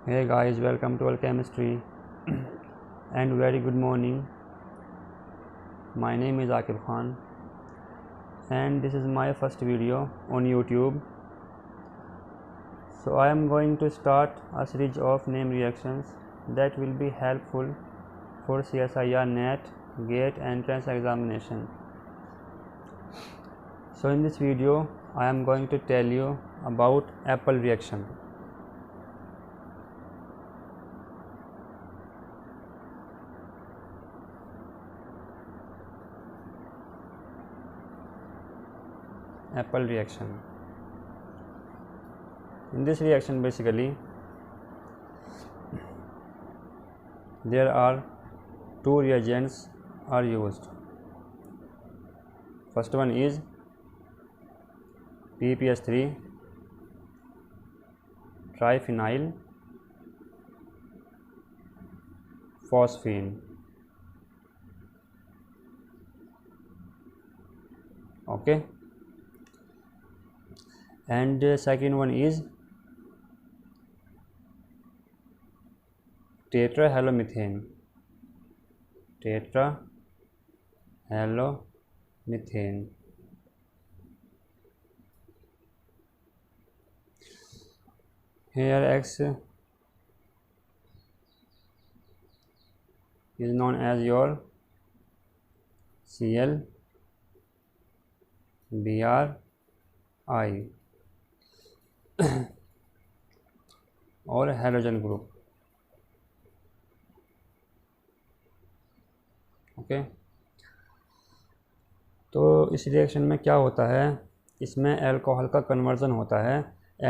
Hey guys, welcome to Alchemistry and very good morning. My name is Akib Khan and this is my first video on YouTube. So I am going to start a series of name reactions that will be helpful for CSIR NET, GATE entrance examination. So in this video I am going to tell you about Apple reaction. Apple reaction. In this reaction basically there are two reagents are used. First one is PPS3 triphenyl phosphine. Okay, and second one is tetrahalomethane. Here X is known as your Cl Br I और halogen group. Okay, तो इस reaction में क्या होता है, इसमें alcohol का conversion होता है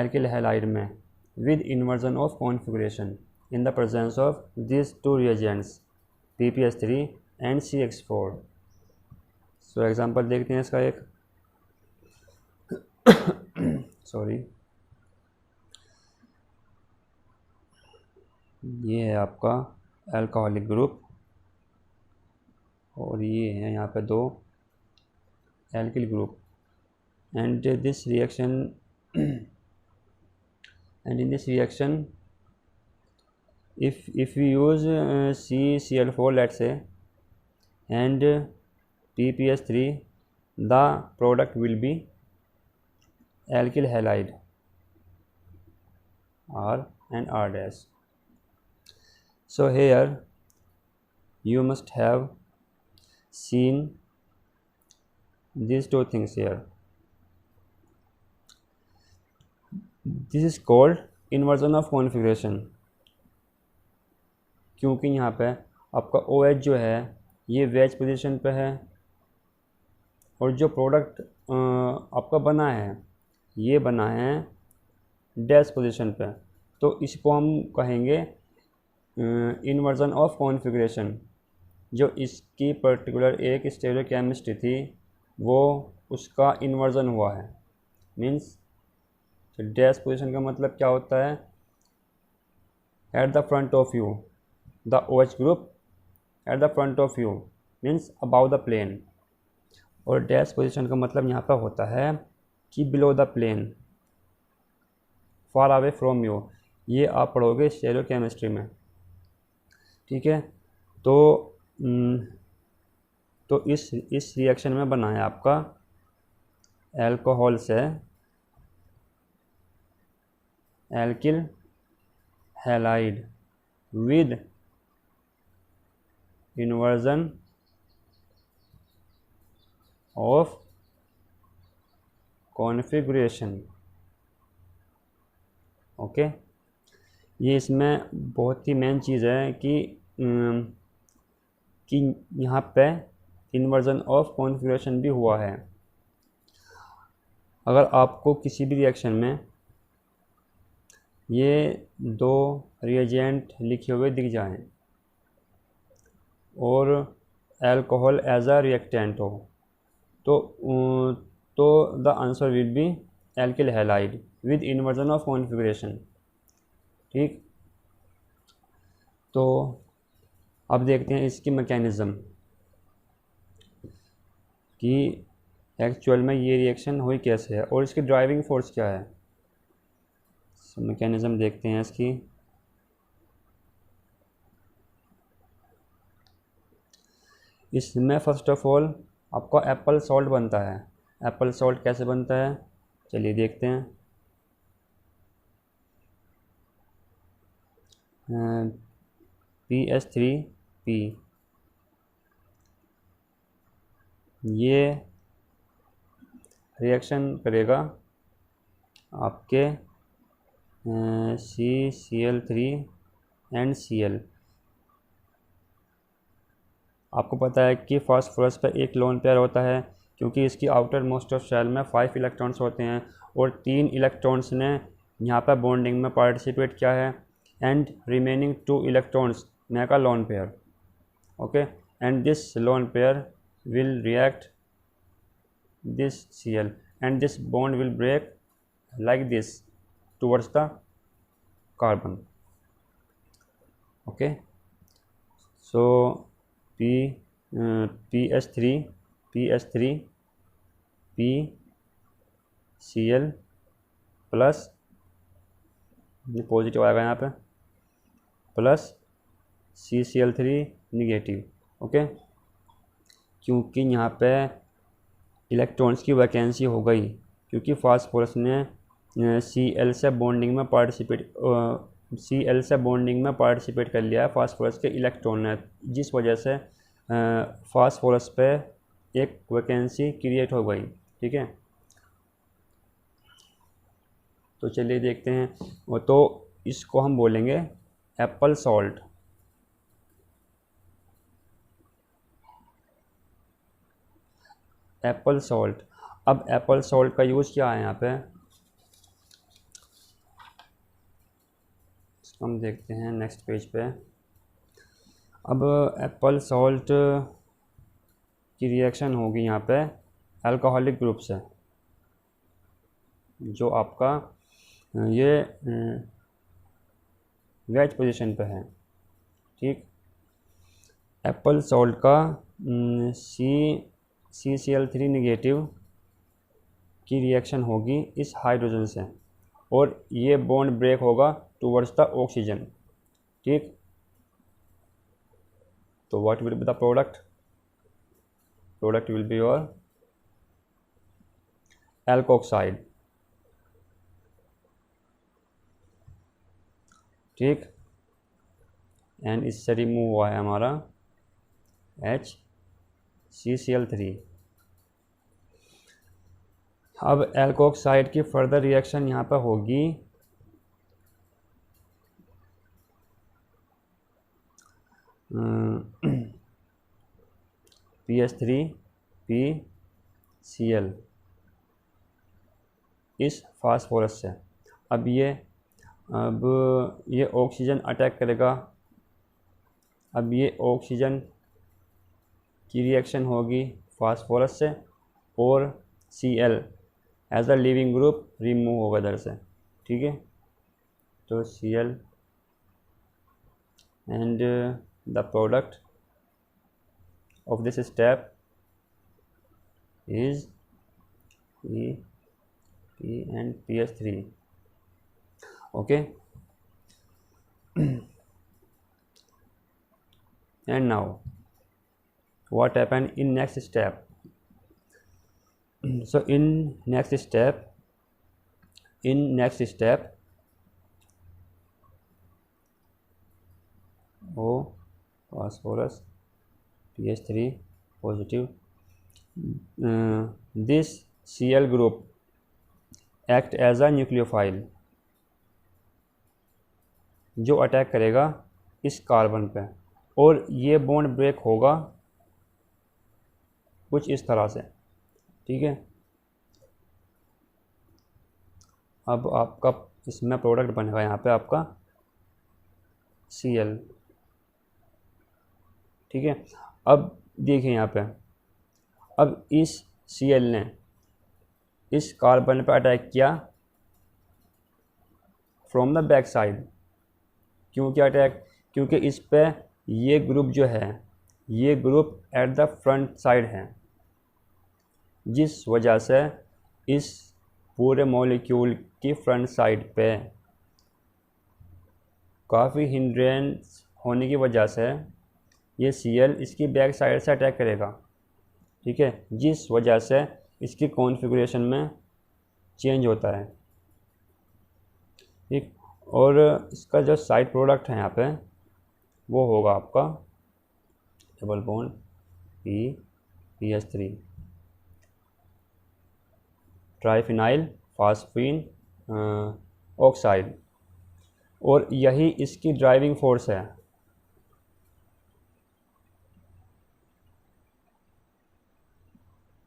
एल्किल हैलाइड में with inversion of configuration in the presence of this two reagents PPS3 and CH4. So example देखते हैं इसका एक. सॉरी, ये है आपका अल्कोहलिक ग्रुप और ये है यहाँ पे दो alkyl group. And this reaction and in this reaction if we use CCl4 let's say and PPS3, the product will be alkyl halide R and R dash. So here you must have seen these two things here. This is called inversion of configuration, क्योंकि यहाँ पे आपका OH जो है ये veg position पे है और जो प्रोडक्ट आपका बना है ये बना है डैश पोजीशन पे. तो इसको हम कहेंगे इन्वर्जन ऑफ कॉन्फ़िगरेशन. जो इसकी पर्टिकुलर एक स्टेरियोकेमिस्ट्री थी वो उसका इन्वर्जन हुआ है. मीन्स डैश पोजीशन का मतलब क्या होता है, at the front of you, the OH group at the front of you means above the plane. और डैश पोजीशन का मतलब यहाँ पर होता है कि below the plane, far away from you. ये आप पढ़ोगे स्टेरियोकेमिस्ट्री में. ठीक है, तो इस रिएक्शन में बना है आपका अल्कोहल से alkyl halide with inversion of configuration. Okay, ये इसमें बहुत ही मेन चीज़ है कि यहाँ पे इन्वर्जन ऑफ कॉन्फ़िगरेशन भी हुआ है. अगर आपको किसी भी रिएक्शन में ये दो रिएजेंट लिखे हुए दिख जाएं और अल्कोहल एज अ रिएक्टेंट हो तो the answer will be alkyl halide with inversion of configuration. ठीक, तो अब देखते हैं इसकी मैकेनिज़्म कि एक्चुअल में ये रिएक्शन हुई कैसे है और इसकी ड्राइविंग फोर्स क्या है. मैकेनिज़्म देखते हैं इसकी. इसमें फर्स्ट ऑफ ऑल आपका एप्पल सॉल्ट बनता है। एप्पल सॉल्ट कैसे बनता है, चलिए देखते हैं। PS3P ये रिएक्शन करेगा आपके CCl3 एंड Cl। आपको पता है कि फास्फोरस पर एक लोन पेयर होता है क्योंकि इसकी आउटर मोस्ट ऑफ शेल में 5 इलेक्ट्रॉन्स होते हैं और 3 इलेक्ट्रॉन्स ने यहाँ पर बॉन्डिंग में पार्टिसिपेट किया है and remaining 2 electrons make a lone pair. Okay, and this lone pair will react this Cl and this bond will break like this towards the carbon. Okay, so PS3 PCl plus ये positive आएगा यहाँ पे plus CCl3 negative. Okay, क्योंकि यहाँ पे electrons की vacancy हो गई क्योंकि फास्फोरस ने Cl से बॉन्डिंग में पार्टिसिपेट कर लिया है फास्फोरस के इलेक्ट्रॉन ने, जिस वजह से फास्फोरस पे एक वैकेंसी क्रिएट हो गई। ठीक है, तो चलिए देखते हैं। वो तो इसको हम बोलेंगे एप्पल सॉल्ट। Apple salt. अब एप्पल सॉल्ट का यूज़ क्या है यहाँ पे, इसको हम देखते हैं नेक्स्ट पेज पे। अब एप्पल सॉल्ट की रिएक्शन होगी यहाँ पे अल्कोहलिक ग्रुप से, जो आपका ये वेज पोजीशन पे है। ठीक, एप्पल सॉल्ट का CCl3 निगेटिव की रिएक्शन होगी इस हाइड्रोजन से और ये बॉन्ड ब्रेक होगा टुवर्ड्स द ऑक्सीजन। ठीक, तो what will be the product will be your alkoxide. ठीक, एंड इससे रिमूव हुआ है हमारा CCl3। अब एल्कोक्साइड की फर्दर रिएक्शन यहाँ पर होगी PS3PCl इस फास्फोरस से। अब ये ऑक्सीजन अटैक करेगा। अब ये ऑक्सीजन की रिएक्शन होगी फास्फोरस से और Cl as a leaving group remove होगा इधर से। ठीक है, तो Cl and the product of this step is P and PS3। okay, and now what happened in next step? So in next step O phosphorus PS3 positive, this Cl group act as a nucleophile जो attack करेगा इस carbon पे और ये bond break होगा कुछ इस तरह से। ठीक है, अब आपका इसमें प्रोडक्ट बनेगा यहाँ पे आपका Cl। ठीक है, अब देखिए यहाँ पे, अब इस Cl ने इस कार्बन पे अटैक किया फ्रॉम द बैक साइड। क्यों क्या अटैक? क्योंकि इस पे ये ग्रुप जो है ये group at the front side है, जिस वजह से इस पूरे मॉलिक्यूल की फ्रंट साइड पे काफ़ी हिंड्रेंस होने की वजह से ये Cl इसकी बैक साइड से अटैक करेगा, ठीक है, जिस वजह से इसकी कॉन्फ़िगरेशन में चेंज होता है, ठीक। और इसका जो साइड प्रोडक्ट है यहाँ पे वो होगा आपका double bond PH3 triphenyl phosphine oxide, और यही इसकी ड्राइविंग फोर्स है,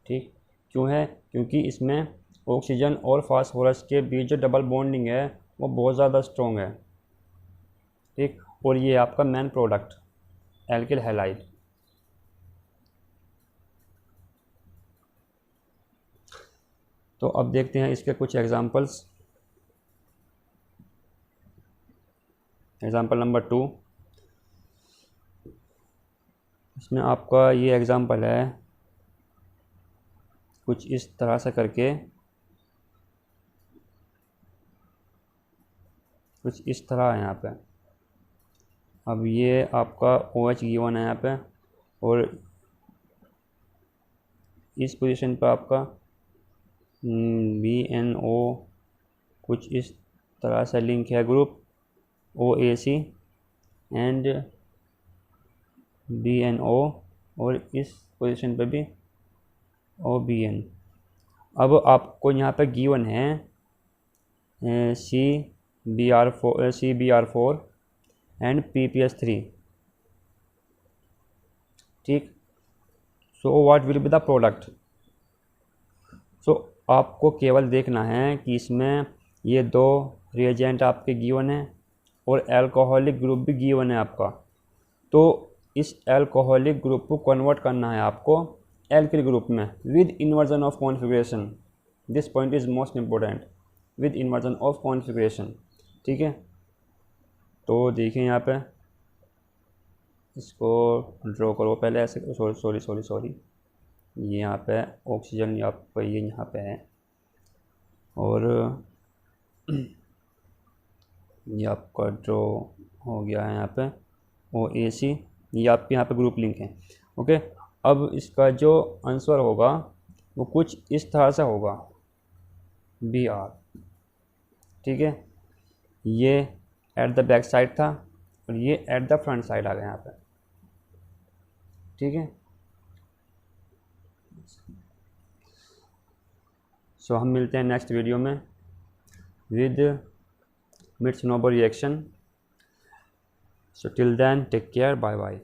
ठीक। क्यों है? क्योंकि इसमें ऑक्सीजन और फास्फोरस के बीच जो डबल बॉन्डिंग है वो बहुत ज़्यादा स्ट्रॉन्ग है, ठीक। और ये आपका मेन प्रोडक्ट एल्किल हैलाइड। तो अब देखते हैं इसके कुछ एग्जांपल्स। एग्जांपल नंबर 2, इसमें आपका ये एग्जांपल है कुछ इस तरह से करके, कुछ इस तरह है यहाँ पे। अब ये आपका OH गिवन है यहाँ पे, और इस पोजीशन पर आपका BNO कुछ इस तरह से लिंक है ग्रुप OAC एंड BNO, और इस पोजीशन पे भी OBN। अब आपको यहाँ पे गिवन है CBr4 एंड PPH3, ठीक। So what will be the product? So आपको केवल देखना है कि इसमें ये दो रिएजेंट आपके गिवन है और अल्कोहलिक ग्रुप भी गिवन है आपका। तो इस अल्कोहलिक ग्रुप को कन्वर्ट करना है आपको एल्किल ग्रुप में with inversion of configuration. This point is most important, with inversion of configuration, ठीक है। तो देखिए यहाँ पे इसको ड्रॉ करो पहले ऐसे, सॉरी ये यहाँ पे ऑक्सीजन यहाँ पे, ये यहाँ पे है, और ये आपका ड्रॉ हो गया है यहाँ पे OAC, ये आपके यहाँ पे ग्रुप लिंक है, ओके। अब इसका जो आंसर होगा वो कुछ इस तरह से होगा Br, ठीक है। ये एट द बैक साइड था और ये एट द फ्रंट साइड आ गया यहाँ पे, ठीक है। सो हम मिलते हैं नेक्स्ट वीडियो में with Mitsunobu reaction. So till then take care, bye bye.